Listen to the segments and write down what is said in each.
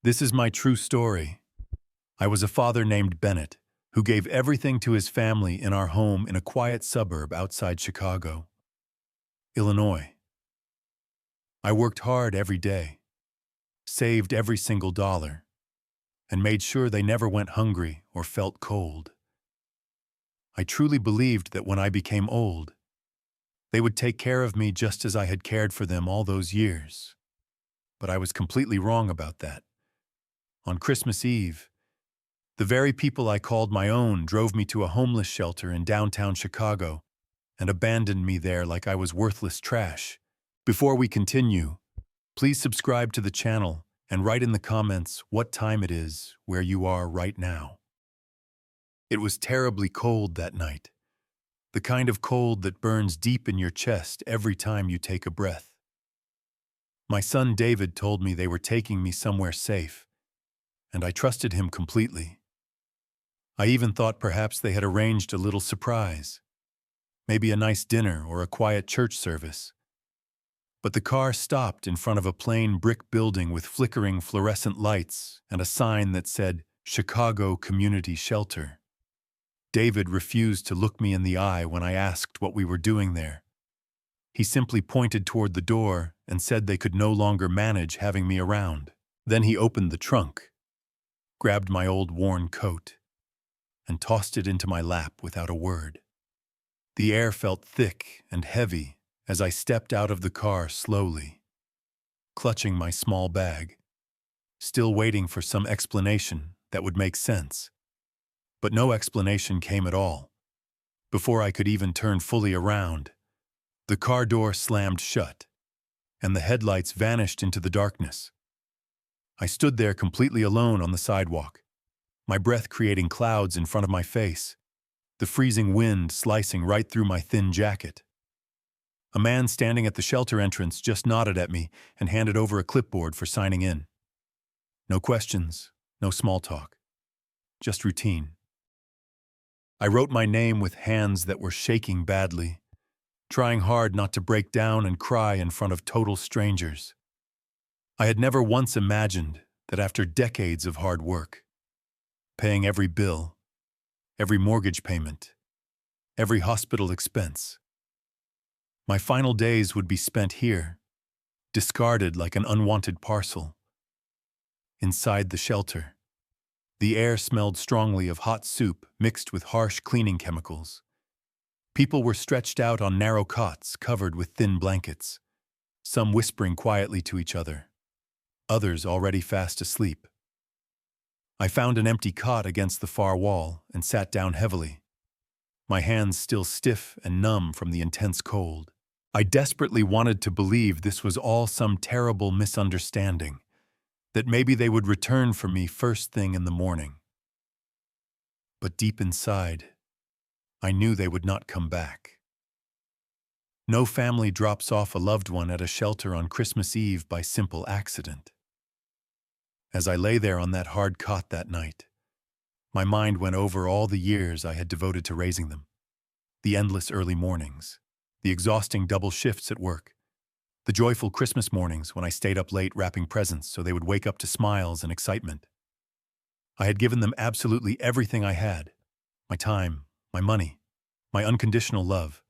This is my true story. I was a father named Bennett who gave everything to his family in our home in a quiet suburb outside Chicago, Illinois. I worked hard every day, saved every single dollar, and made sure they never went hungry or felt cold. I truly believed that when I became old, they would take care of me just as I had cared for them all those years. But I was completely wrong about that. On Christmas Eve, the very people I called my own drove me to a homeless shelter in downtown Chicago and abandoned me there like I was worthless trash. Before we continue, please subscribe to the channel and write in the comments what time it is where you are right now. It was terribly cold that night, the kind of cold that burns deep in your chest every time you take a breath. My son David told me they were taking me somewhere safe, and I trusted him completely. I even thought perhaps they had arranged a little surprise, maybe a nice dinner or a quiet church service. But the car stopped in front of a plain brick building with flickering fluorescent lights and a sign that said Chicago Community Shelter. David refused to look me in the eye when I asked what we were doing there. He simply pointed toward the door and said they could no longer manage having me around. Then he opened the trunk, grabbed my old worn coat, and tossed it into my lap without a word. The air felt thick and heavy as I stepped out of the car slowly, clutching my small bag, still waiting for some explanation that would make sense. But no explanation came at all. Before I could even turn fully around, the car door slammed shut, and the headlights vanished into the darkness. I stood there completely alone on the sidewalk, my breath creating clouds in front of my face, the freezing wind slicing right through my thin jacket. A man standing at the shelter entrance just nodded at me and handed over a clipboard for signing in. No questions, no small talk, just routine. I wrote my name with hands that were shaking badly, trying hard not to break down and cry in front of total strangers. I had never once imagined that after decades of hard work, paying every bill, every mortgage payment, every hospital expense, my final days would be spent here, discarded like an unwanted parcel. Inside the shelter, the air smelled strongly of hot soup mixed with harsh cleaning chemicals. People were stretched out on narrow cots covered with thin blankets, some whispering quietly to each other, others already fast asleep. I found an empty cot against the far wall and sat down heavily, my hands still stiff and numb from the intense cold. I desperately wanted to believe this was all some terrible misunderstanding, that maybe they would return for me first thing in the morning. But deep inside, I knew they would not come back. No family drops off a loved one at a shelter on Christmas Eve by simple accident. As I lay there on that hard cot that night, my mind went over all the years I had devoted to raising them. The endless early mornings, the exhausting double shifts at work, the joyful Christmas mornings when I stayed up late wrapping presents so they would wake up to smiles and excitement. I had given them absolutely everything I had, my time, my money, my unconditional love,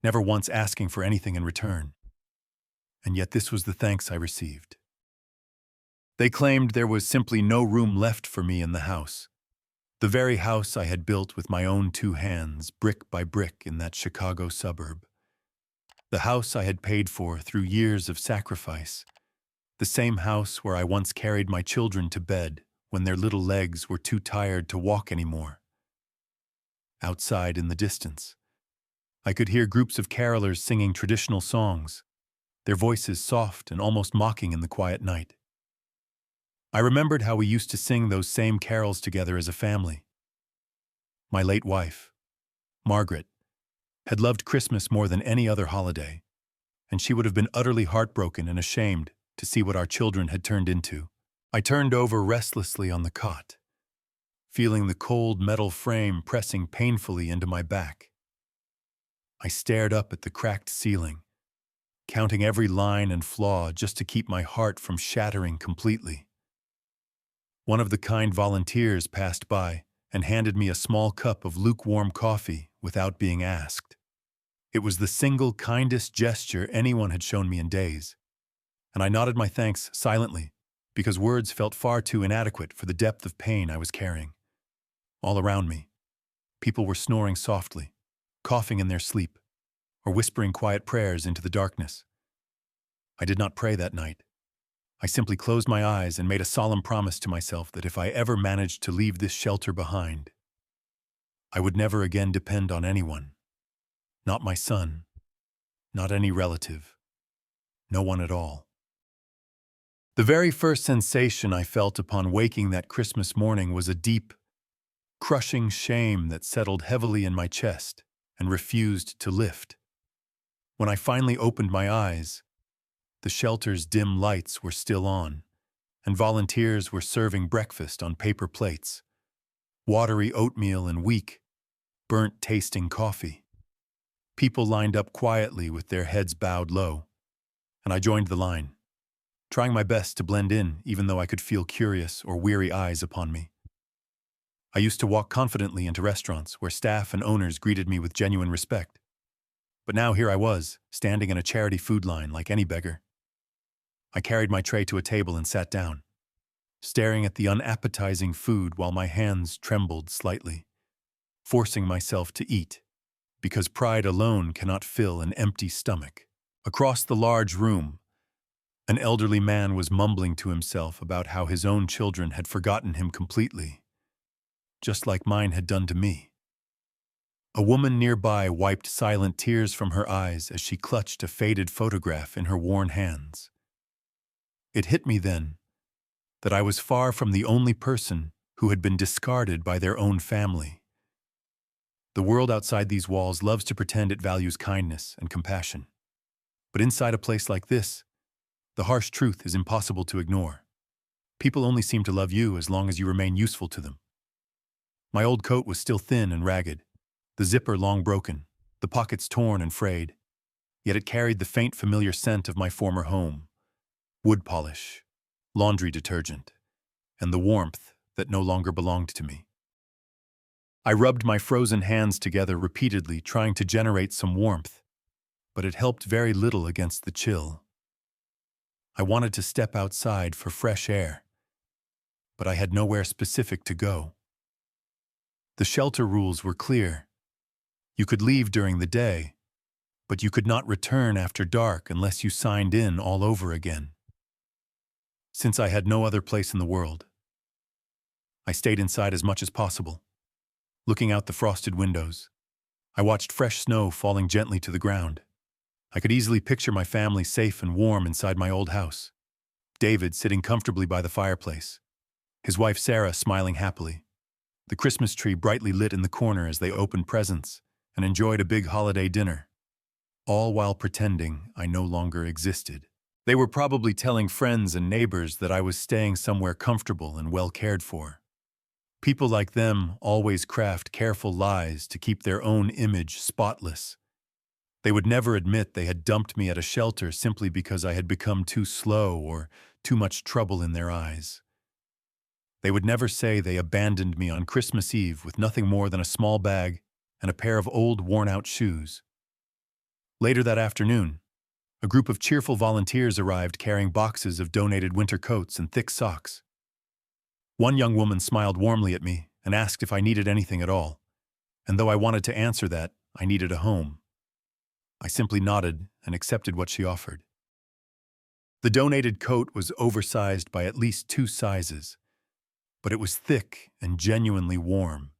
never once asking for anything in return. And yet this was the thanks I received. They claimed there was simply no room left for me in the house, the very house I had built with my own two hands, brick by brick in that Chicago suburb. The house I had paid for through years of sacrifice, the same house where I once carried my children to bed when their little legs were too tired to walk anymore. Outside in the distance, I could hear groups of carolers singing traditional songs, their voices soft and almost mocking in the quiet night. I remembered how we used to sing those same carols together as a family. My late wife, Margaret, had loved Christmas more than any other holiday, and she would have been utterly heartbroken and ashamed to see what our children had turned into. I turned over restlessly on the cot, feeling the cold metal frame pressing painfully into my back. I stared up at the cracked ceiling, counting every line and flaw just to keep my heart from shattering completely. One of the kind volunteers passed by and handed me a small cup of lukewarm coffee without being asked. It was the single kindest gesture anyone had shown me in days, and I nodded my thanks silently because words felt far too inadequate for the depth of pain I was carrying. All around me, people were snoring softly, coughing in their sleep, or whispering quiet prayers into the darkness. I did not pray that night. I simply closed my eyes and made a solemn promise to myself that if I ever managed to leave this shelter behind, I would never again depend on anyone. Not my son, not any relative, no one at all. The very first sensation I felt upon waking that Christmas morning was a deep, crushing shame that settled heavily in my chest and refused to lift. When I finally opened my eyes, the shelter's dim lights were still on, and volunteers were serving breakfast on paper plates, watery oatmeal and weak, burnt-tasting coffee. People lined up quietly with their heads bowed low, and I joined the line, trying my best to blend in even though I could feel curious or weary eyes upon me. I used to walk confidently into restaurants where staff and owners greeted me with genuine respect. But now here I was, standing in a charity food line like any beggar. I carried my tray to a table and sat down, staring at the unappetizing food while my hands trembled slightly, forcing myself to eat, because pride alone cannot fill an empty stomach. Across the large room, an elderly man was mumbling to himself about how his own children had forgotten him completely, just like mine had done to me. A woman nearby wiped silent tears from her eyes as she clutched a faded photograph in her worn hands. It hit me then that I was far from the only person who had been discarded by their own family. The world outside these walls loves to pretend it values kindness and compassion. But inside a place like this, the harsh truth is impossible to ignore. People only seem to love you as long as you remain useful to them. My old coat was still thin and ragged, the zipper long broken, the pockets torn and frayed, yet it carried the faint familiar scent of my former home, wood polish, laundry detergent, and the warmth that no longer belonged to me. I rubbed my frozen hands together repeatedly, trying to generate some warmth, but it helped very little against the chill. I wanted to step outside for fresh air, but I had nowhere specific to go. The shelter rules were clear. You could leave during the day, but you could not return after dark unless you signed in all over again. Since I had no other place in the world, I stayed inside as much as possible. Looking out the frosted windows, I watched fresh snow falling gently to the ground. I could easily picture my family safe and warm inside my old house. David sitting comfortably by the fireplace, his wife Sarah smiling happily, the Christmas tree brightly lit in the corner as they opened presents and enjoyed a big holiday dinner, all while pretending I no longer existed. They were probably telling friends and neighbors that I was staying somewhere comfortable and well cared for. People like them always craft careful lies to keep their own image spotless. They would never admit they had dumped me at a shelter simply because I had become too slow or too much trouble in their eyes. They would never say they abandoned me on Christmas Eve with nothing more than a small bag and a pair of old, worn-out shoes. Later that afternoon, a group of cheerful volunteers arrived carrying boxes of donated winter coats and thick socks. One young woman smiled warmly at me and asked if I needed anything at all, and though I wanted to answer that I needed a home, I simply nodded and accepted what she offered. The donated coat was oversized by at least 2 sizes, but it was thick and genuinely warm,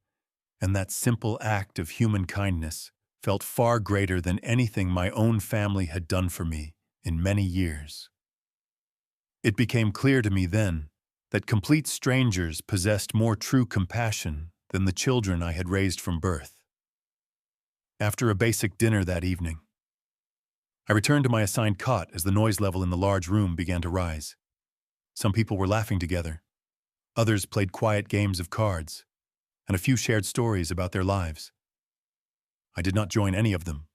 and that simple act of human kindness felt far greater than anything my own family had done for me in many years. It became clear to me then that complete strangers possessed more true compassion than the children I had raised from birth. After a basic dinner that evening, I returned to my assigned cot as the noise level in the large room began to rise. Some people were laughing together. Others played quiet games of cards, and a few shared stories about their lives. I did not join any of them.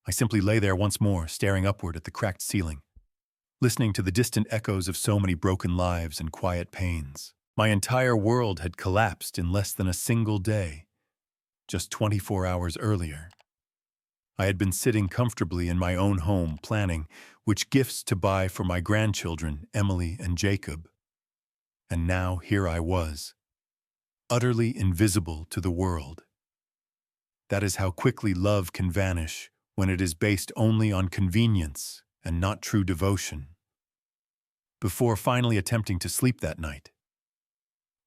I simply lay there once more, staring upward at the cracked ceiling, listening to the distant echoes of so many broken lives and quiet pains. My entire world had collapsed in less than a single day, just 24 hours earlier. I had been sitting comfortably in my own home planning which gifts to buy for my grandchildren, Emily and Jacob. And now here I was, utterly invisible to the world. That is how quickly love can vanish when it is based only on convenience and not true devotion. Before finally attempting to sleep that night,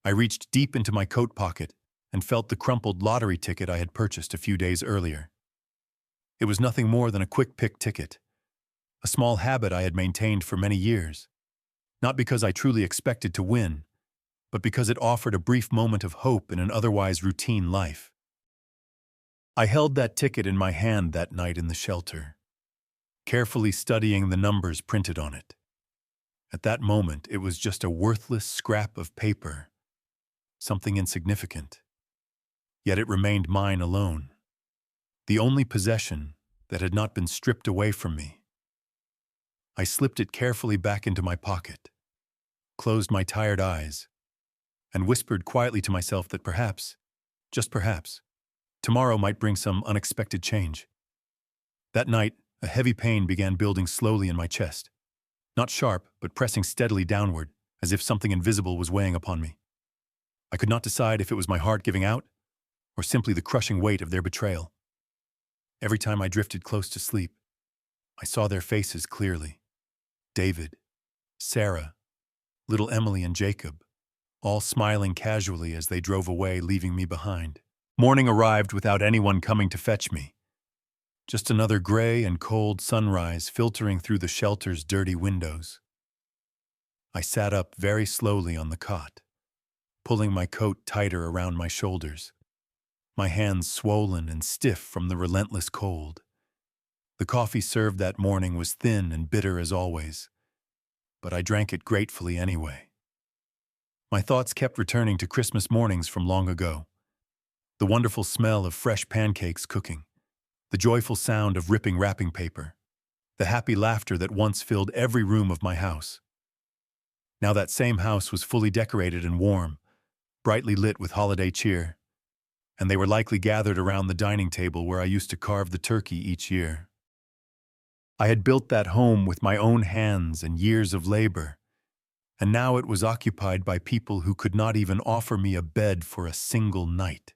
I reached deep into my coat pocket and felt the crumpled lottery ticket I had purchased a few days earlier. It was nothing more than a quick-pick ticket, a small habit I had maintained for many years, not because I truly expected to win, but because it offered a brief moment of hope in an otherwise routine life. I held that ticket in my hand that night in the shelter, carefully studying the numbers printed on it. At that moment, it was just a worthless scrap of paper, something insignificant. Yet it remained mine alone, the only possession that had not been stripped away from me. I slipped it carefully back into my pocket, closed my tired eyes, and whispered quietly to myself that perhaps, just perhaps, tomorrow might bring some unexpected change. That night, a heavy pain began building slowly in my chest, not sharp, but pressing steadily downward, as if something invisible was weighing upon me. I could not decide if it was my heart giving out, or simply the crushing weight of their betrayal. Every time I drifted close to sleep, I saw their faces clearly. David, Sarah, little Emily and Jacob, all smiling casually as they drove away, leaving me behind. Morning arrived without anyone coming to fetch me. Just another gray and cold sunrise filtering through the shelter's dirty windows. I sat up very slowly on the cot, pulling my coat tighter around my shoulders, my hands swollen and stiff from the relentless cold. The coffee served that morning was thin and bitter as always, but I drank it gratefully anyway. My thoughts kept returning to Christmas mornings from long ago. The wonderful smell of fresh pancakes cooking, the joyful sound of ripping wrapping paper, the happy laughter that once filled every room of my house. Now that same house was fully decorated and warm, brightly lit with holiday cheer, and they were likely gathered around the dining table where I used to carve the turkey each year. I had built that home with my own hands and years of labor, and now it was occupied by people who could not even offer me a bed for a single night.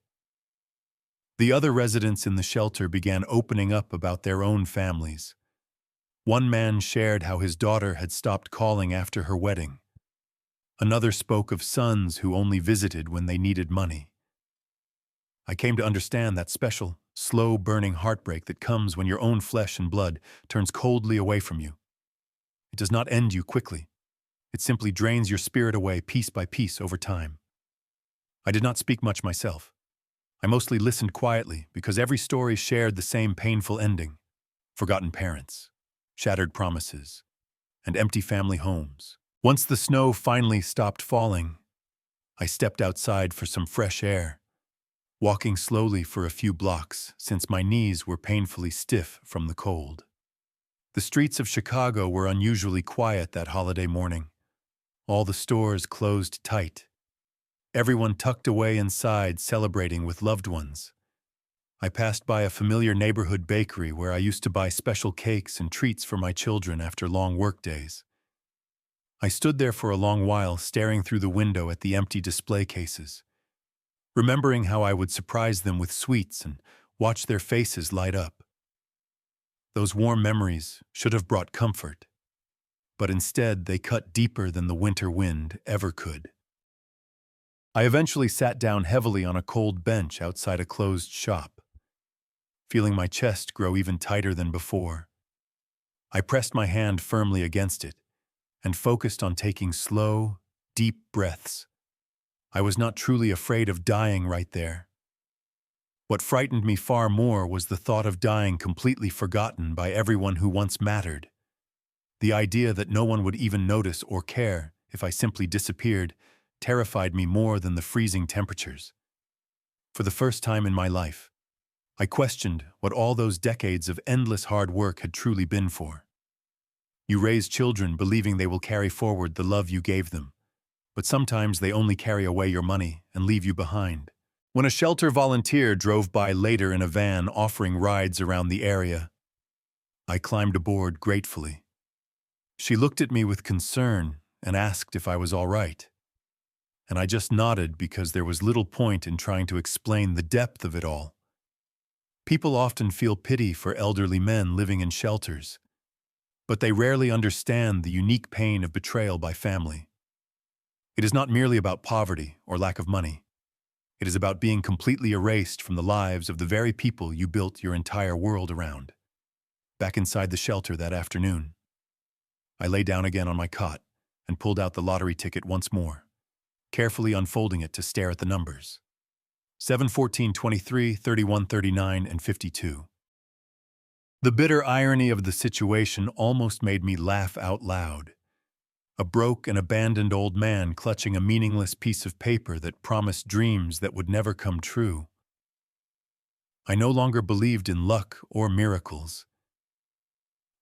The other residents in the shelter began opening up about their own families. One man shared how his daughter had stopped calling after her wedding. Another spoke of sons who only visited when they needed money. I came to understand that special, slow-burning heartbreak that comes when your own flesh and blood turns coldly away from you. It does not end you quickly. It simply drains your spirit away piece by piece over time. I did not speak much myself. I mostly listened quietly because every story shared the same painful ending: forgotten parents, shattered promises, and empty family homes. Once the snow finally stopped falling, I stepped outside for some fresh air, walking slowly for a few blocks since my knees were painfully stiff from the cold. The streets of Chicago were unusually quiet that holiday morning. All the stores closed tight. Everyone tucked away inside, celebrating with loved ones. I passed by a familiar neighborhood bakery where I used to buy special cakes and treats for my children after long workdays. I stood there for a long while, staring through the window at the empty display cases, remembering how I would surprise them with sweets and watch their faces light up. Those warm memories should have brought comfort, but instead they cut deeper than the winter wind ever could. I eventually sat down heavily on a cold bench outside a closed shop, feeling my chest grow even tighter than before. I pressed my hand firmly against it and focused on taking slow, deep breaths. I was not truly afraid of dying right there. What frightened me far more was the thought of dying completely forgotten by everyone who once mattered. The idea that no one would even notice or care if I simply disappeared terrified me more than the freezing temperatures. For the first time in my life, I questioned what all those decades of endless hard work had truly been for. You raise children believing they will carry forward the love you gave them, but sometimes they only carry away your money and leave you behind. When a shelter volunteer drove by later in a van offering rides around the area, I climbed aboard gratefully. She looked at me with concern and asked if I was all right. And I just nodded because there was little point in trying to explain the depth of it all. People often feel pity for elderly men living in shelters, but they rarely understand the unique pain of betrayal by family. It is not merely about poverty or lack of money. It is about being completely erased from the lives of the very people you built your entire world around. Back inside the shelter that afternoon, I lay down again on my cot and pulled out the lottery ticket once more, carefully unfolding it to stare at the numbers. 7, 14, 23, 31, 39, and 52. The bitter irony of the situation almost made me laugh out loud. A broke and abandoned old man clutching a meaningless piece of paper that promised dreams that would never come true. I no longer believed in luck or miracles,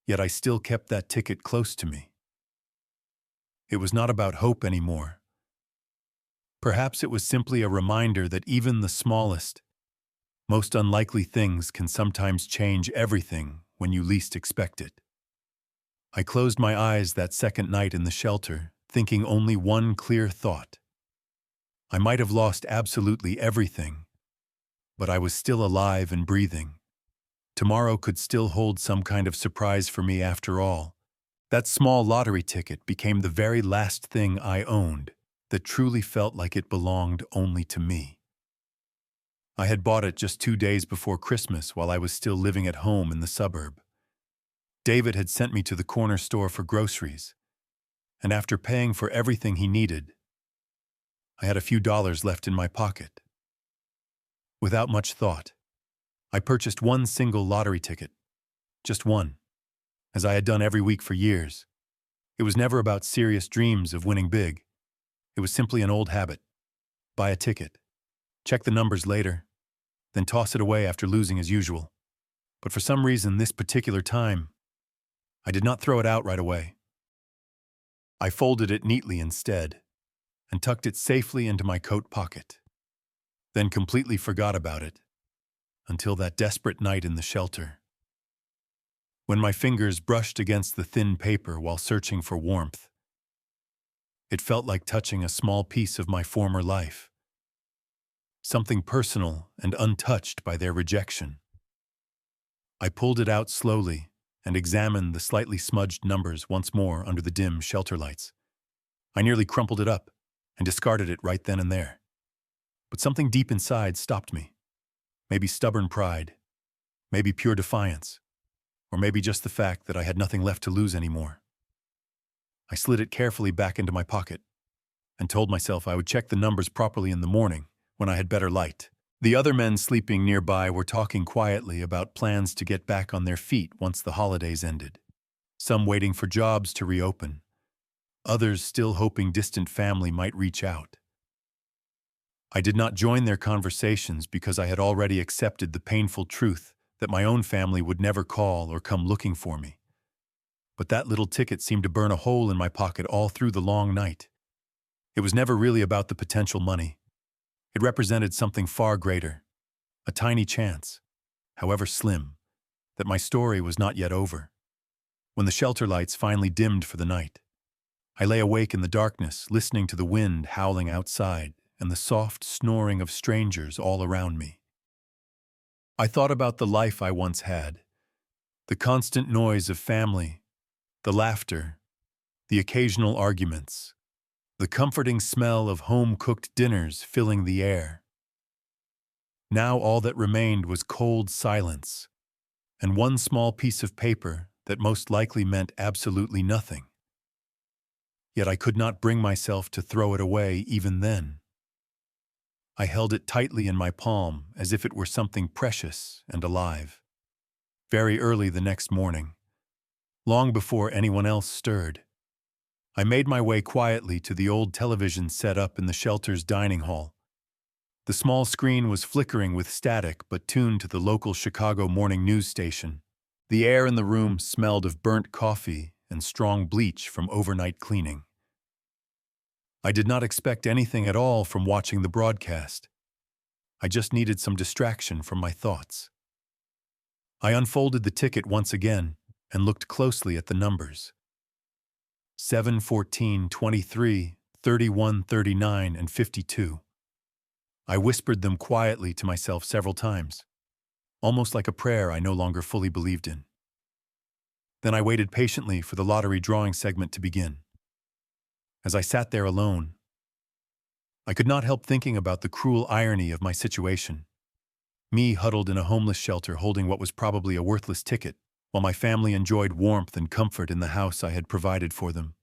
yet I still kept that ticket close to me. It was not about hope anymore. Perhaps it was simply a reminder that even the smallest, most unlikely things can sometimes change everything when you least expect it. I closed my eyes that second night in the shelter, thinking only one clear thought. I might have lost absolutely everything, but I was still alive and breathing. Tomorrow could still hold some kind of surprise for me after all. That small lottery ticket became the very last thing I owned that truly felt like it belonged only to me. I had bought it just 2 days before Christmas while I was still living at home in the suburb. David had sent me to the corner store for groceries, and after paying for everything he needed, I had a few dollars left in my pocket. Without much thought, I purchased one single lottery ticket, just one, as I had done every week for years. It was never about serious dreams of winning big. It was simply an old habit. Buy a ticket, check the numbers later, then toss it away after losing as usual. But for some reason, this particular time, I did not throw it out right away. I folded it neatly instead and tucked it safely into my coat pocket, then completely forgot about it until that desperate night in the shelter. When my fingers brushed against the thin paper while searching for warmth, it felt like touching a small piece of my former life, something personal and untouched by their rejection. I pulled it out slowly and examined the slightly smudged numbers once more under the dim shelter lights. I nearly crumpled it up and discarded it right then and there. But something deep inside stopped me. Maybe stubborn pride, maybe pure defiance, or maybe just the fact that I had nothing left to lose anymore. I slid it carefully back into my pocket and told myself I would check the numbers properly in the morning when I had better light. The other men sleeping nearby were talking quietly about plans to get back on their feet once the holidays ended. Some waiting for jobs to reopen, others still hoping distant family might reach out. I did not join their conversations because I had already accepted the painful truth that my own family would never call or come looking for me. But that little ticket seemed to burn a hole in my pocket all through the long night. It was never really about the potential money. It represented something far greater, a tiny chance, however slim, that my story was not yet over. When the shelter lights finally dimmed for the night, I lay awake in the darkness, listening to the wind howling outside and the soft snoring of strangers all around me. I thought about the life I once had, the constant noise of family, the laughter, the occasional arguments, the comforting smell of home-cooked dinners filling the air. Now all that remained was cold silence, and one small piece of paper that most likely meant absolutely nothing. Yet I could not bring myself to throw it away even then. I held it tightly in my palm as if it were something precious and alive. Very early the next morning, long before anyone else stirred, I made my way quietly to the old television set up in the shelter's dining hall. The small screen was flickering with static but tuned to the local Chicago morning news station. The air in the room smelled of burnt coffee and strong bleach from overnight cleaning. I did not expect anything at all from watching the broadcast. I just needed some distraction from my thoughts. I unfolded the ticket once again and looked closely at the numbers. 7, 14, 23, 31, 39, and 52. I whispered them quietly to myself several times, almost like a prayer I no longer fully believed in. Then I waited patiently for the lottery drawing segment to begin. As I sat there alone, I could not help thinking about the cruel irony of my situation. Me huddled in a homeless shelter holding what was probably a worthless ticket, while my family enjoyed warmth and comfort in the house I had provided for them.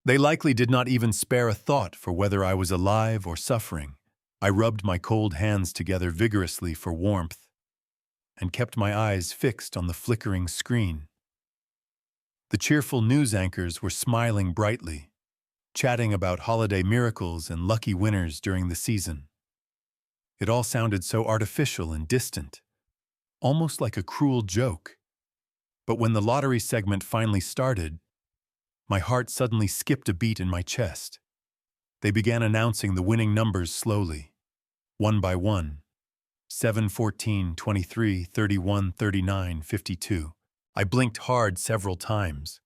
They likely did not even spare a thought for whether I was alive or suffering. I rubbed my cold hands together vigorously for warmth and kept my eyes fixed on the flickering screen. The cheerful news anchors were smiling brightly, chatting about holiday miracles and lucky winners during the season. It all sounded so artificial and distant, almost like a cruel joke. But when the lottery segment finally started, my heart suddenly skipped a beat in my chest. They began announcing the winning numbers slowly, one by one. 7, 14, 23, 31, 39, 52. I blinked hard several times,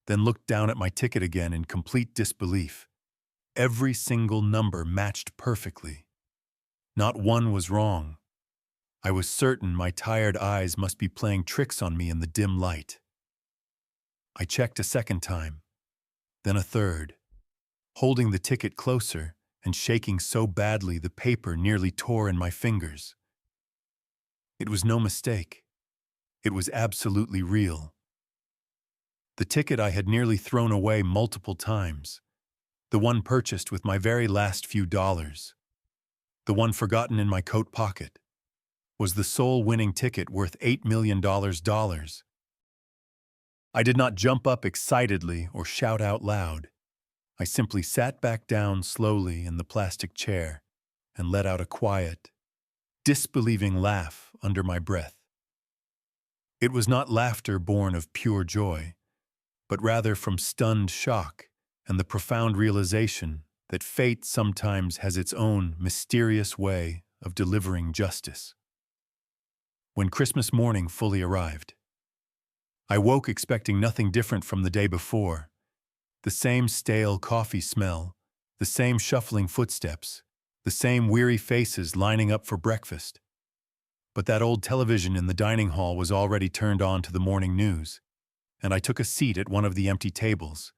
then looked down at my ticket again in complete disbelief. Every single number matched perfectly. Not one was wrong. I was certain my tired eyes must be playing tricks on me in the dim light. I checked a second time, then a third, holding the ticket closer and shaking so badly the paper nearly tore in my fingers. It was no mistake. It was absolutely real. The ticket I had nearly thrown away multiple times, the one purchased with my very last few dollars, the one forgotten in my coat pocket, was the sole winning ticket worth $8 million. I did not jump up excitedly or shout out loud. I simply sat back down slowly in the plastic chair and let out a quiet, disbelieving laugh under my breath. It was not laughter born of pure joy, but rather from stunned shock and the profound realization that fate sometimes has its own mysterious way of delivering justice. When Christmas morning fully arrived, I woke expecting nothing different from the day before. The same stale coffee smell, the same shuffling footsteps, the same weary faces lining up for breakfast. But that old television in the dining hall was already turned on to the morning news, and I took a seat at one of the empty tables,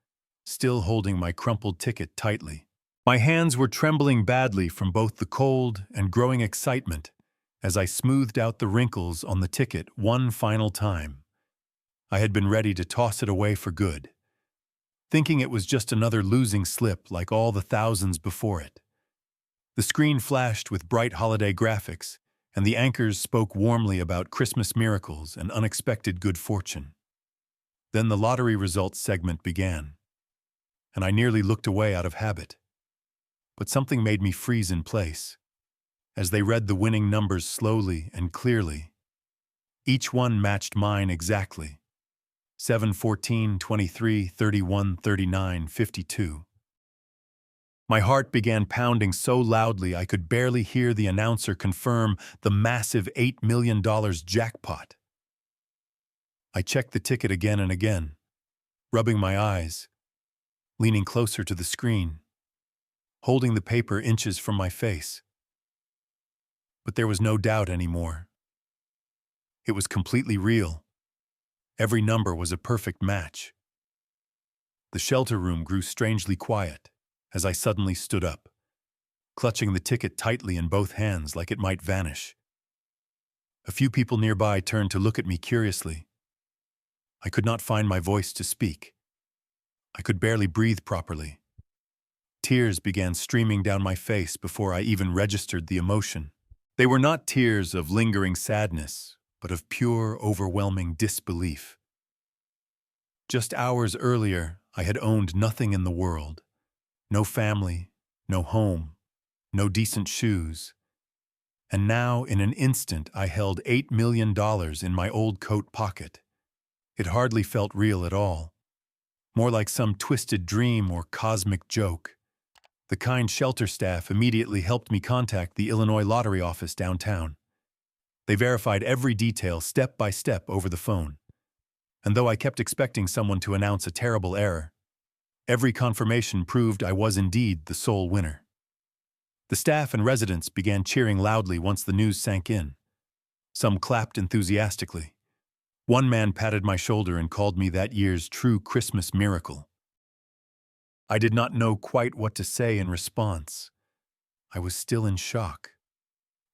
still holding my crumpled ticket tightly. My hands were trembling badly from both the cold and growing excitement as I smoothed out the wrinkles on the ticket one final time. I had been ready to toss it away for good, thinking it was just another losing slip like all the thousands before it. The screen flashed with bright holiday graphics, and the anchors spoke warmly about Christmas miracles and unexpected good fortune. Then the lottery results segment began, and I nearly looked away out of habit. But something made me freeze in place as they read the winning numbers slowly and clearly. Each one matched mine exactly. 7, 14, 23, 31, 39, 52. My heart began pounding so loudly I could barely hear the announcer confirm the massive $8 million jackpot. I checked the ticket again and again, rubbing my eyes, leaning closer to the screen, holding the paper inches from my face. But there was no doubt anymore. It was completely real. Every number was a perfect match. The shelter room grew strangely quiet as I suddenly stood up, clutching the ticket tightly in both hands like it might vanish. A few people nearby turned to look at me curiously. I could not find my voice to speak. I could barely breathe properly. Tears began streaming down my face before I even registered the emotion. They were not tears of lingering sadness, but of pure, overwhelming disbelief. Just hours earlier, I had owned nothing in the world. No family, no home, no decent shoes. And now, in an instant, I held $8 million in my old coat pocket. It hardly felt real at all. more like some twisted dream or cosmic joke. The kind shelter staff immediately helped me contact the Illinois lottery office downtown. They verified every detail step by step over the phone. And though I kept expecting someone to announce a terrible error, every confirmation proved I was indeed the sole winner. The staff and residents began cheering loudly once the news sank in. Some clapped enthusiastically. One man patted my shoulder and called me that year's true Christmas miracle. I did not know quite what to say in response. I was still in shock.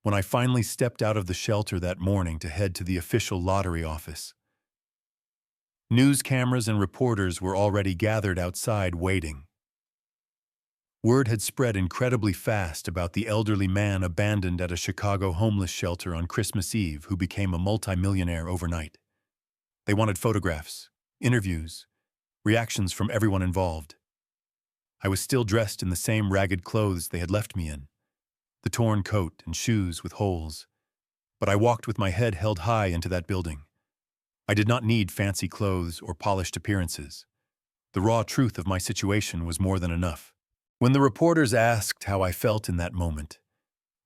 When I finally stepped out of the shelter that morning to head to the official lottery office, news cameras and reporters were already gathered outside waiting. Word had spread incredibly fast about the elderly man abandoned at a Chicago homeless shelter on Christmas Eve who became a multimillionaire overnight. They wanted photographs, interviews, reactions from everyone involved. I was still dressed in the same ragged clothes they had left me in, the torn coat and shoes with holes, but I walked with my head held high into that building. I did not need fancy clothes or polished appearances. The raw truth of my situation was more than enough. When the reporters asked how I felt in that moment,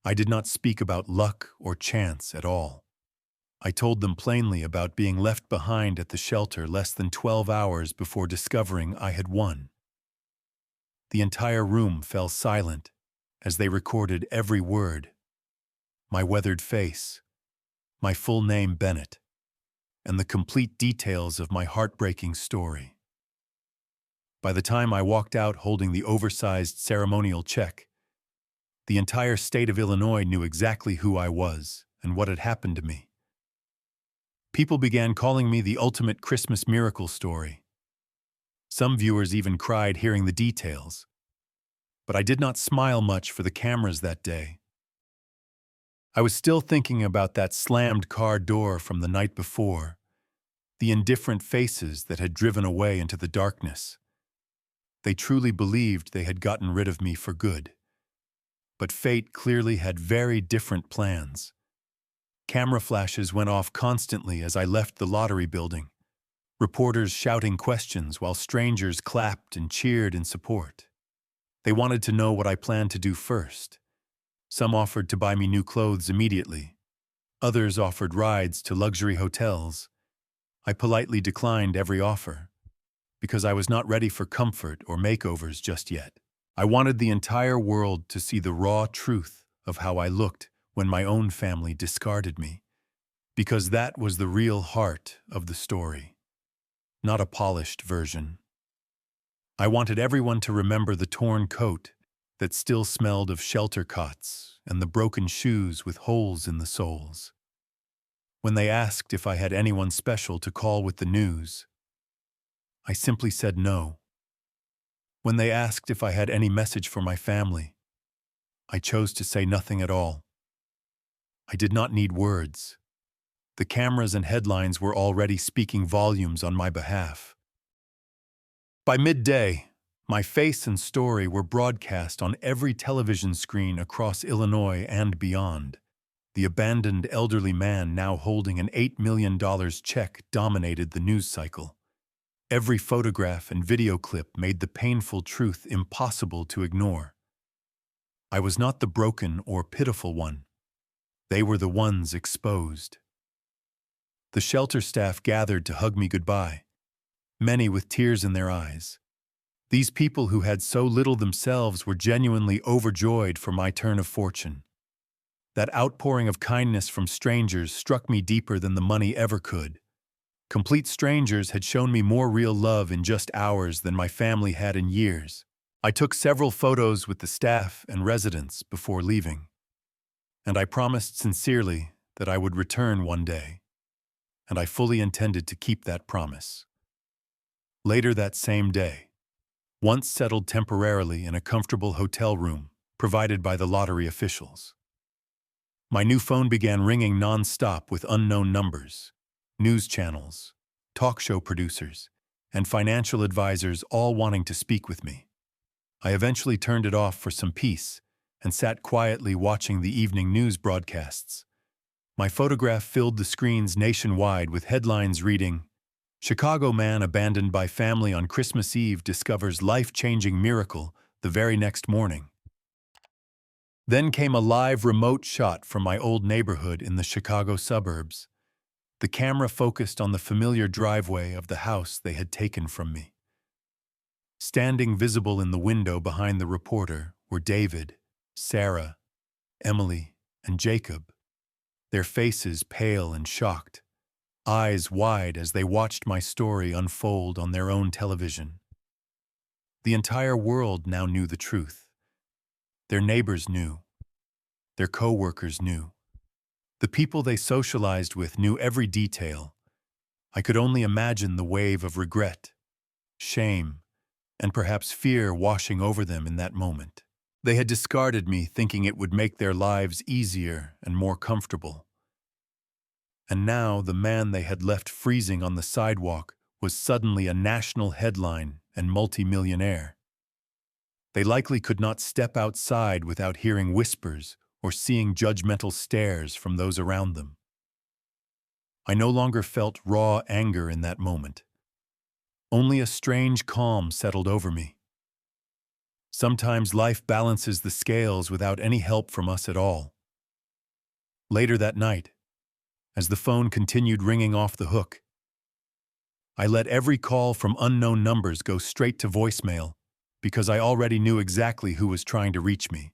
I did not speak about luck or chance at all. I told them plainly about being left behind at the shelter less than 12 hours before discovering I had won. The entire room fell silent as they recorded every word. My weathered face, my full name Bennett, and the complete details of my heartbreaking story. By the time I walked out holding the oversized ceremonial check, the entire state of Illinois knew exactly who I was and what had happened to me. People began calling me the ultimate Christmas miracle story. Some viewers even cried hearing the details. But I did not smile much for the cameras that day. I was still thinking about that slammed car door from the night before, the indifferent faces that had driven away into the darkness. They truly believed they had gotten rid of me for good. But fate clearly had very different plans. Camera flashes went off constantly as I left the lottery building, reporters shouting questions while strangers clapped and cheered in support. They wanted to know what I planned to do first. Some offered to buy me new clothes immediately. Others offered rides to luxury hotels. I politely declined every offer, because I was not ready for comfort or makeovers just yet. I wanted the entire world to see the raw truth of how I looked when my own family discarded me, because that was the real heart of the story, not a polished version. I wanted everyone to remember the torn coat that still smelled of shelter cots and the broken shoes with holes in the soles. When they asked if I had anyone special to call with the news, I simply said no. When they asked if I had any message for my family, I chose to say nothing at all. I did not need words. The cameras and headlines were already speaking volumes on my behalf. By midday, my face and story were broadcast on every television screen across Illinois and beyond. The abandoned elderly man now holding an $8 million check dominated the news cycle. Every photograph and video clip made the painful truth impossible to ignore. I was not the broken or pitiful one. They were the ones exposed. The shelter staff gathered to hug me goodbye, many with tears in their eyes. These people who had so little themselves were genuinely overjoyed for my turn of fortune. That outpouring of kindness from strangers struck me deeper than the money ever could. Complete strangers had shown me more real love in just hours than my family had in years. I took several photos with the staff and residents before leaving, and I promised sincerely that I would return one day, and I fully intended to keep that promise. Later that same day, once settled temporarily in a comfortable hotel room provided by the lottery officials, my new phone began ringing non-stop with unknown numbers, news channels, talk show producers, and financial advisors all wanting to speak with me. I eventually turned it off for some peace and sat quietly watching the evening news broadcasts. My photograph filled the screens nationwide with headlines reading, Chicago man abandoned by family on Christmas Eve discovers life-changing miracle the very next morning. Then came a live remote shot from my old neighborhood in the Chicago suburbs. The camera focused on the familiar driveway of the house they had taken from me. Standing visible in the window behind the reporter were David, Sarah, Emily, and Jacob, their faces pale and shocked, eyes wide as they watched my story unfold on their own television. The entire world now knew the truth. Their neighbors knew. Their co-workers knew. The people they socialized with knew every detail. I could only imagine the wave of regret, shame, and perhaps fear washing over them in that moment. They had discarded me thinking it would make their lives easier and more comfortable. And now the man they had left freezing on the sidewalk was suddenly a national headline and multimillionaire. They likely could not step outside without hearing whispers or seeing judgmental stares from those around them. I no longer felt raw anger in that moment. Only a strange calm settled over me. Sometimes life balances the scales without any help from us at all. Later that night, as the phone continued ringing off the hook, I let every call from unknown numbers go straight to voicemail because I already knew exactly who was trying to reach me.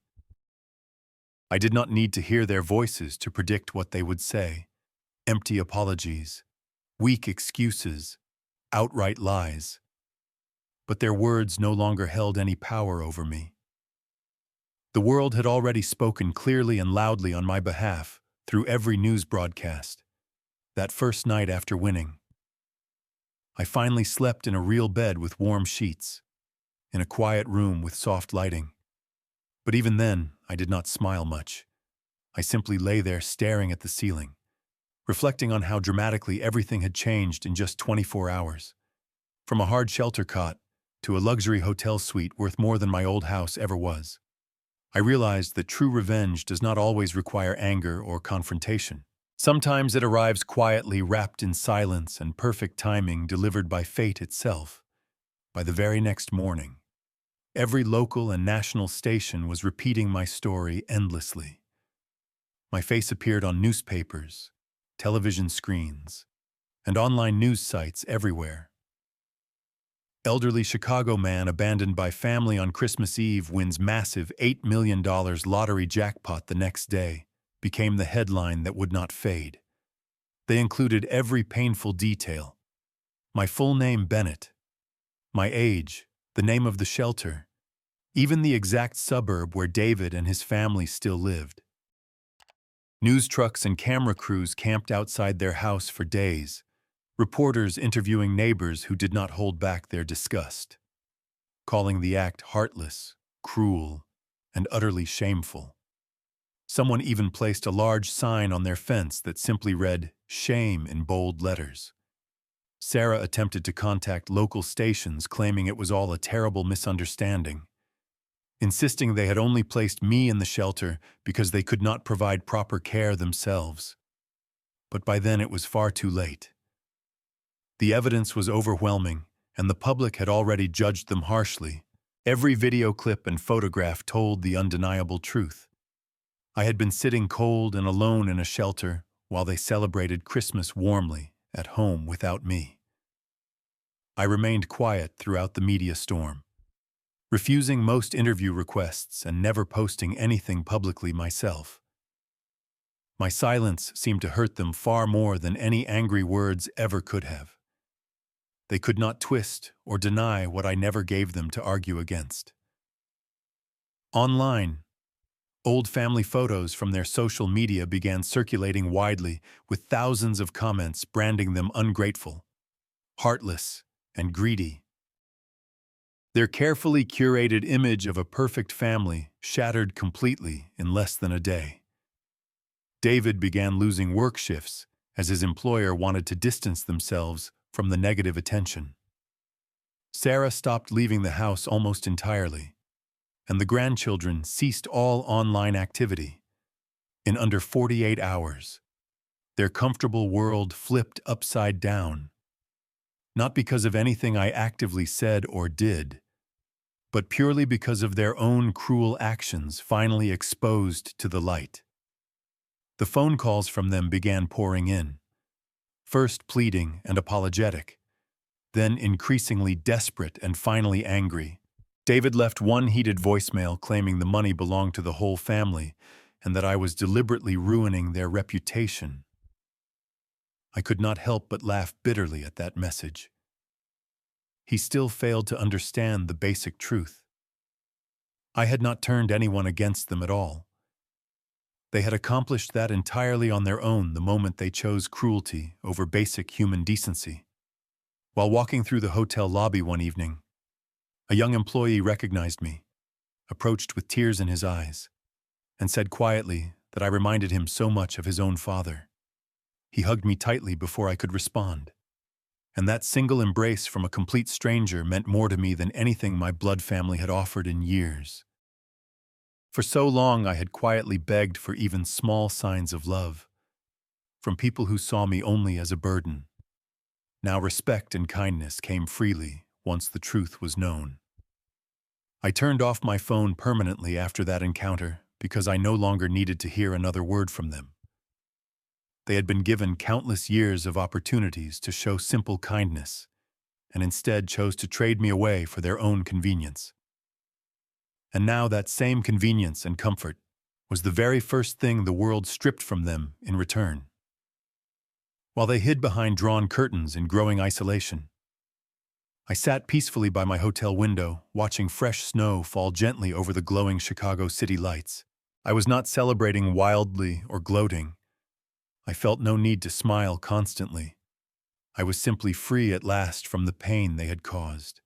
I did not need to hear their voices to predict what they would say. Empty apologies, weak excuses, outright lies. But their words no longer held any power over me. The world had already spoken clearly and loudly on my behalf through every news broadcast. That first night after winning, I finally slept in a real bed with warm sheets, in a quiet room with soft lighting. But even then, I did not smile much. I simply lay there staring at the ceiling, reflecting on how dramatically everything had changed in just 24 hours. From a hard shelter cot to a luxury hotel suite worth more than my old house ever was. I realized that true revenge does not always require anger or confrontation. Sometimes it arrives quietly, wrapped in silence and perfect timing delivered by fate itself. By the very next morning, every local and national station was repeating my story endlessly. My face appeared on newspapers, television screens, and online news sites everywhere. Elderly Chicago man abandoned by family on Christmas Eve wins massive $8 million lottery jackpot the next day became the headline that would not fade. They included every painful detail. My full name, Bennett. My age, the name of the shelter, even the exact suburb where David and his family still lived. News trucks and camera crews camped outside their house for days, reporters interviewing neighbors who did not hold back their disgust, calling the act heartless, cruel, and utterly shameful. Someone even placed a large sign on their fence that simply read, "Shame" in bold letters. Sarah attempted to contact local stations claiming it was all a terrible misunderstanding, insisting they had only placed me in the shelter because they could not provide proper care themselves. But by then it was far too late. The evidence was overwhelming, and the public had already judged them harshly. Every video clip and photograph told the undeniable truth. I had been sitting cold and alone in a shelter while they celebrated Christmas warmly at home without me. I remained quiet throughout the media storm, refusing most interview requests and never posting anything publicly myself. My silence seemed to hurt them far more than any angry words ever could have. They could not twist or deny what I never gave them to argue against. Online, old family photos from their social media began circulating widely, with thousands of comments branding them ungrateful, heartless, and greedy. Their carefully curated image of a perfect family shattered completely in less than a day. David began losing work shifts as his employer wanted to distance themselves from the negative attention. Sarah stopped leaving the house almost entirely, and the grandchildren ceased all online activity. In under 48 hours, their comfortable world flipped upside down. not because of anything I actively said or did, but purely because of their own cruel actions finally exposed to the light. The phone calls from them began pouring in, first pleading and apologetic, then increasingly desperate and finally angry. David left one heated voicemail claiming the money belonged to the whole family and that I was deliberately ruining their reputation. I could not help but laugh bitterly at that message. He still failed to understand the basic truth. I had not turned anyone against them at all. They had accomplished that entirely on their own the moment they chose cruelty over basic human decency. While walking through the hotel lobby one evening, a young employee recognized me, approached with tears in his eyes, and said quietly that I reminded him so much of his own father. He hugged me tightly before I could respond, and that single embrace from a complete stranger meant more to me than anything my blood family had offered in years. For so long I had quietly begged for even small signs of love, from people who saw me only as a burden. Now respect and kindness came freely once the truth was known. I turned off my phone permanently after that encounter because I no longer needed to hear another word from them. They had been given countless years of opportunities to show simple kindness, and instead chose to trade me away for their own convenience. And now that same convenience and comfort was the very first thing the world stripped from them in return. While they hid behind drawn curtains in growing isolation, I sat peacefully by my hotel window, watching fresh snow fall gently over the glowing Chicago city lights. I was not celebrating wildly or gloating. I felt no need to smile constantly. I was simply free at last from the pain they had caused.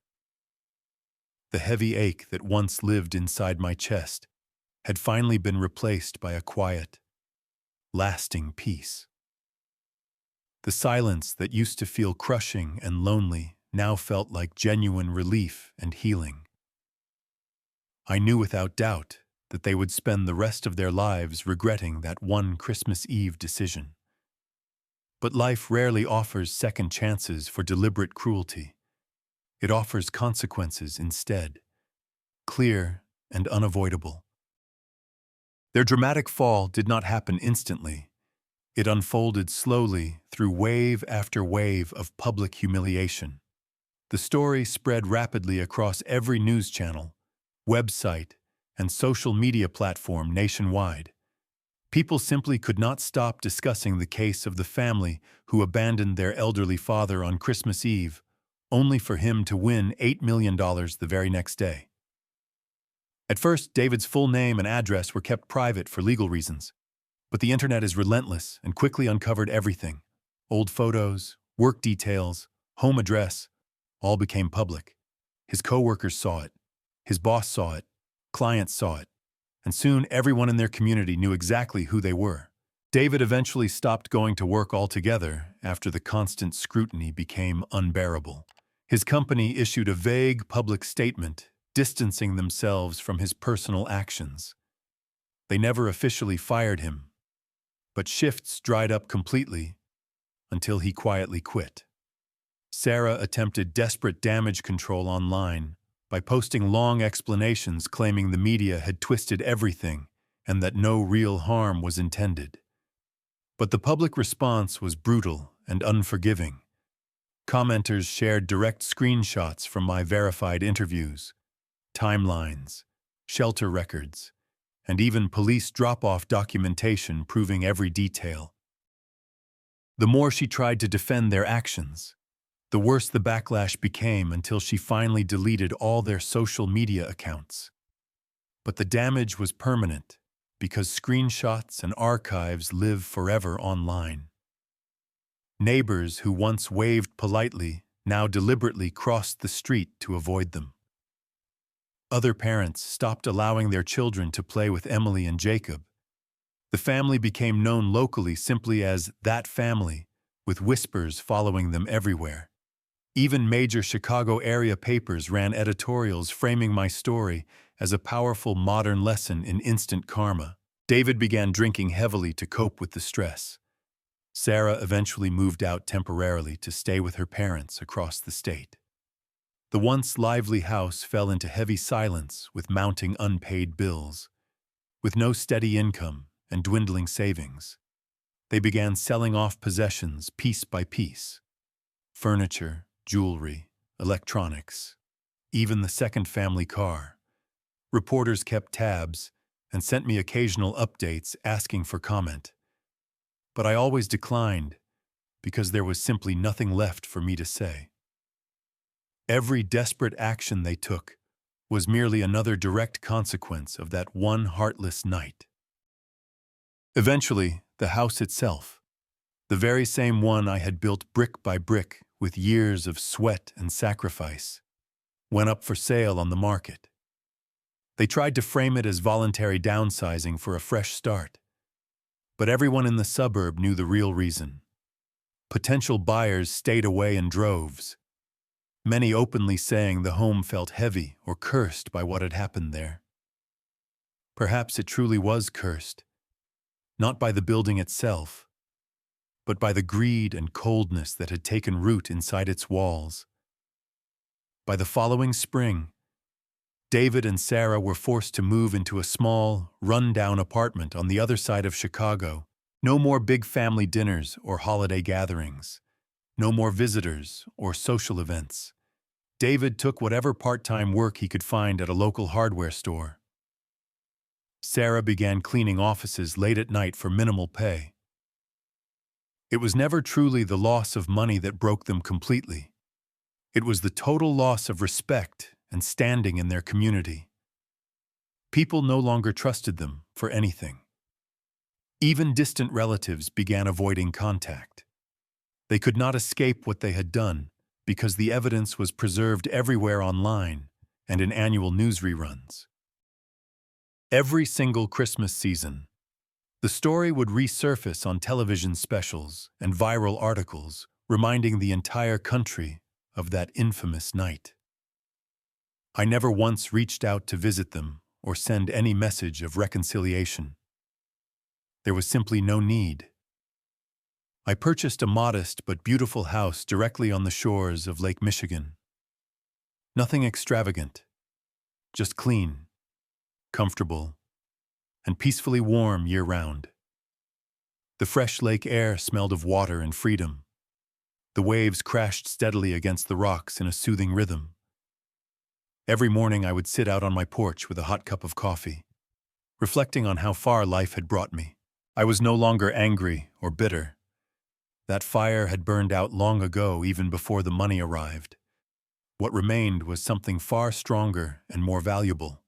The heavy ache that once lived inside my chest had finally been replaced by a quiet, lasting peace. The silence that used to feel crushing and lonely now felt like genuine relief and healing. I knew without doubt that they would spend the rest of their lives regretting that one Christmas Eve decision. But life rarely offers second chances for deliberate cruelty. It offers consequences instead, clear and unavoidable. Their dramatic fall did not happen instantly. It unfolded slowly through wave after wave of public humiliation. The story spread rapidly across every news channel, website, and social media platform nationwide. People simply could not stop discussing the case of the family who abandoned their elderly father on Christmas Eve, only for him to win $8 million the very next day. At first, David's full name and address were kept private for legal reasons, but the internet is relentless and quickly uncovered everything. Old photos, work details, home address, all became public. His coworkers saw it, his boss saw it, clients saw it, and soon everyone in their community knew exactly who they were. David eventually stopped going to work altogether after the constant scrutiny became unbearable. His company issued a vague public statement distancing themselves from his personal actions. They never officially fired him, but shifts dried up completely until he quietly quit. Sarah attempted desperate damage control online by posting long explanations claiming the media had twisted everything and that no real harm was intended. But the public response was brutal and unforgiving. Commenters shared direct screenshots from my verified interviews, timelines, shelter records, and even police drop-off documentation proving every detail. The more she tried to defend their actions, the worse the backlash became until she finally deleted all their social media accounts. But the damage was permanent because screenshots and archives live forever online. Neighbors who once waved politely now deliberately crossed the street to avoid them. Other parents stopped allowing their children to play with Emily and Jacob. The family became known locally simply as that family, with whispers following them everywhere. Even major Chicago area papers ran editorials framing my story as a powerful modern lesson in instant karma. David began drinking heavily to cope with the stress. Sarah eventually moved out temporarily to stay with her parents across the state. The once lively house fell into heavy silence with mounting unpaid bills. With no steady income and dwindling savings, they began selling off possessions piece by piece. Furniture, jewelry, electronics, even the second family car. Reporters kept tabs and sent me occasional updates asking for comment. But I always declined because there was simply nothing left for me to say. Every desperate action they took was merely another direct consequence of that one heartless night. Eventually, the house itself, the very same one I had built brick by brick with years of sweat and sacrifice, went up for sale on the market. They tried to frame it as voluntary downsizing for a fresh start, but everyone in the suburb knew the real reason. Potential buyers stayed away in droves, many openly saying the home felt heavy or cursed by what had happened there. Perhaps it truly was cursed, not by the building itself, but by the greed and coldness that had taken root inside its walls. By the following spring, David and Sarah were forced to move into a small, run-down apartment on the other side of Chicago. No more big family dinners or holiday gatherings. No more visitors or social events. David took whatever part-time work he could find at a local hardware store. Sarah began cleaning offices late at night for minimal pay. It was never truly the loss of money that broke them completely. It was the total loss of respect and standing in their community. People no longer trusted them for anything. Even distant relatives began avoiding contact. They could not escape what they had done because the evidence was preserved everywhere online and in annual news reruns. Every single Christmas season, the story would resurface on television specials and viral articles, reminding the entire country of that infamous night. I never once reached out to visit them or send any message of reconciliation. There was simply no need. I purchased a modest but beautiful house directly on the shores of Lake Michigan. Nothing extravagant, just clean, comfortable, and peacefully warm year-round. The fresh lake air smelled of water and freedom. The waves crashed steadily against the rocks in a soothing rhythm. Every morning I would sit out on my porch with a hot cup of coffee, reflecting on how far life had brought me. I was no longer angry or bitter. That fire had burned out long ago, even before the money arrived. What remained was something far stronger and more valuable: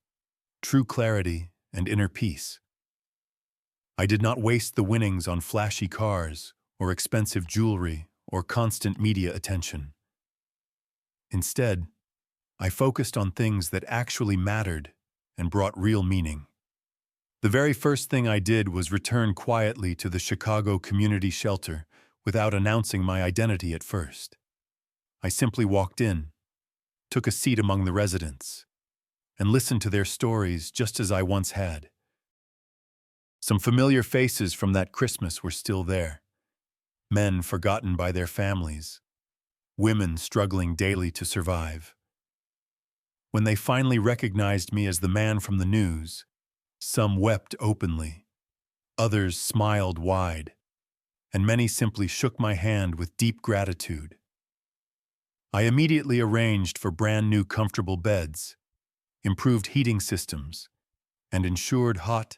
true clarity and inner peace. I did not waste the winnings on flashy cars or expensive jewelry or constant media attention. Instead, I focused on things that actually mattered and brought real meaning. The very first thing I did was return quietly to the Chicago community shelter without announcing my identity at first. I simply walked in, took a seat among the residents, and listened to their stories just as I once had. Some familiar faces from that Christmas were still there. Men forgotten by their families, women struggling daily to survive. When they finally recognized me as the man from the news, some wept openly, others smiled wide, and many simply shook my hand with deep gratitude. I immediately arranged for brand new comfortable beds, improved heating systems, and ensured hot,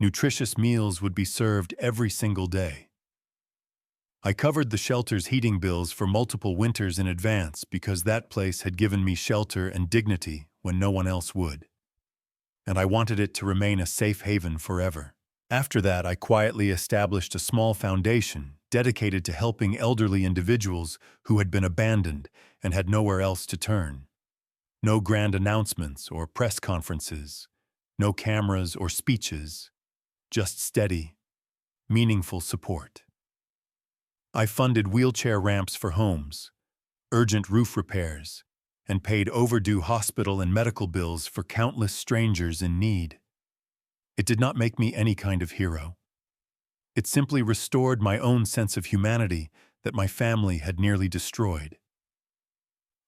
nutritious meals would be served every single day. I covered the shelter's heating bills for multiple winters in advance because that place had given me shelter and dignity when no one else would. And I wanted it to remain a safe haven forever. After that, I quietly established a small foundation dedicated to helping elderly individuals who had been abandoned and had nowhere else to turn. No grand announcements or press conferences, no cameras or speeches, just steady, meaningful support. I funded wheelchair ramps for homes, urgent roof repairs, and paid overdue hospital and medical bills for countless strangers in need. It did not make me any kind of hero. It simply restored my own sense of humanity that my family had nearly destroyed.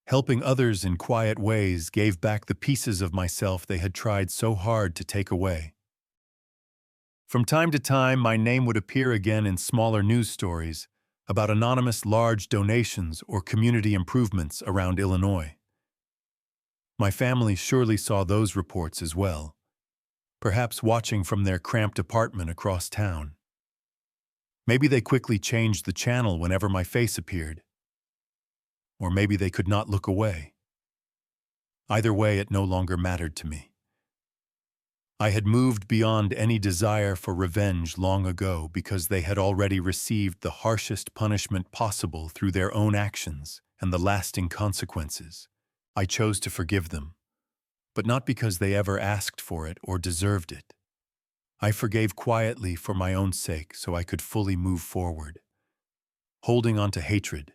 Helping others in quiet ways gave back the pieces of myself they had tried so hard to take away. From time to time, my name would appear again in smaller news stories about anonymous large donations or community improvements around Illinois. My family surely saw those reports as well, perhaps watching from their cramped apartment across town. Maybe they quickly changed the channel whenever my face appeared. Or maybe they could not look away. Either way, it no longer mattered to me. I had moved beyond any desire for revenge long ago because they had already received the harshest punishment possible through their own actions and the lasting consequences. I chose to forgive them, but not because they ever asked for it or deserved it. I forgave quietly for my own sake so I could fully move forward. Holding on to hatred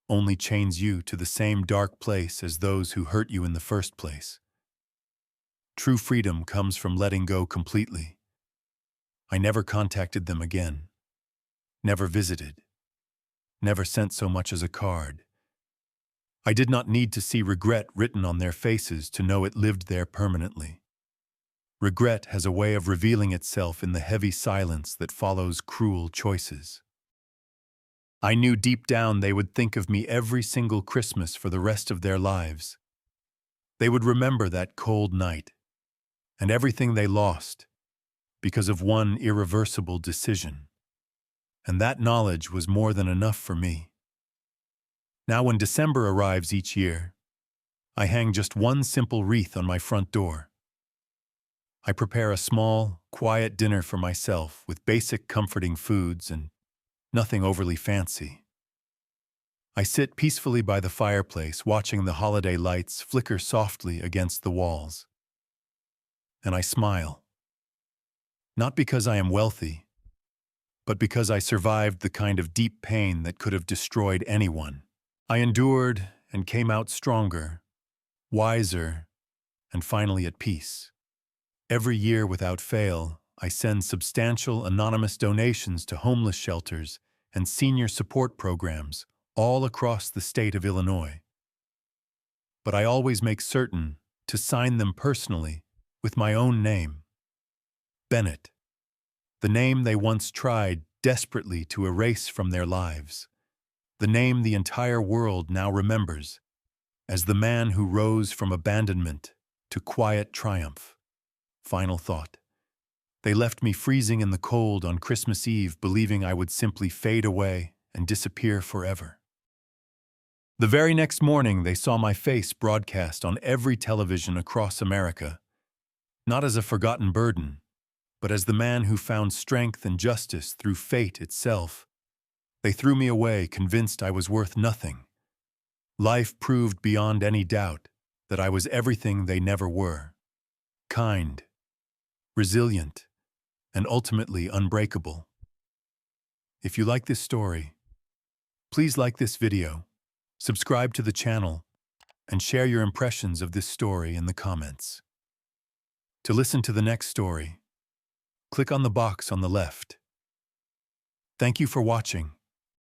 only chains you to the same dark place as those who hurt you in the first place. True freedom comes from letting go completely. I never contacted them again, never visited, never sent so much as a card. I did not need to see regret written on their faces to know it lived there permanently. Regret has a way of revealing itself in the heavy silence that follows cruel choices. I knew deep down they would think of me every single Christmas for the rest of their lives. They would remember that cold night and everything they lost because of one irreversible decision. And that knowledge was more than enough for me. Now when December arrives each year, I hang just one simple wreath on my front door. I prepare a small, quiet dinner for myself with basic comforting foods and nothing overly fancy. I sit peacefully by the fireplace watching the holiday lights flicker softly against the walls. And I smile. Not because I am wealthy, but because I survived the kind of deep pain that could have destroyed anyone. I endured and came out stronger, wiser, and finally at peace. Every year without fail, I send substantial anonymous donations to homeless shelters and senior support programs all across the state of Illinois. But I always make certain to sign them personally with my own name, Bennett, the name they once tried desperately to erase from their lives, the name the entire world now remembers as the man who rose from abandonment to quiet triumph. Final thought. They left me freezing in the cold on Christmas Eve, believing I would simply fade away and disappear forever. The very next morning, they saw my face broadcast on every television across America, not as a forgotten burden, but as the man who found strength and justice through fate itself. They threw me away, convinced I was worth nothing. Life proved beyond any doubt that I was everything they never were: kind, resilient, and ultimately unbreakable. If you like this story, please like this video, subscribe to the channel, and share your impressions of this story in the comments. To listen to the next story, click on the box on the left. Thank you for watching.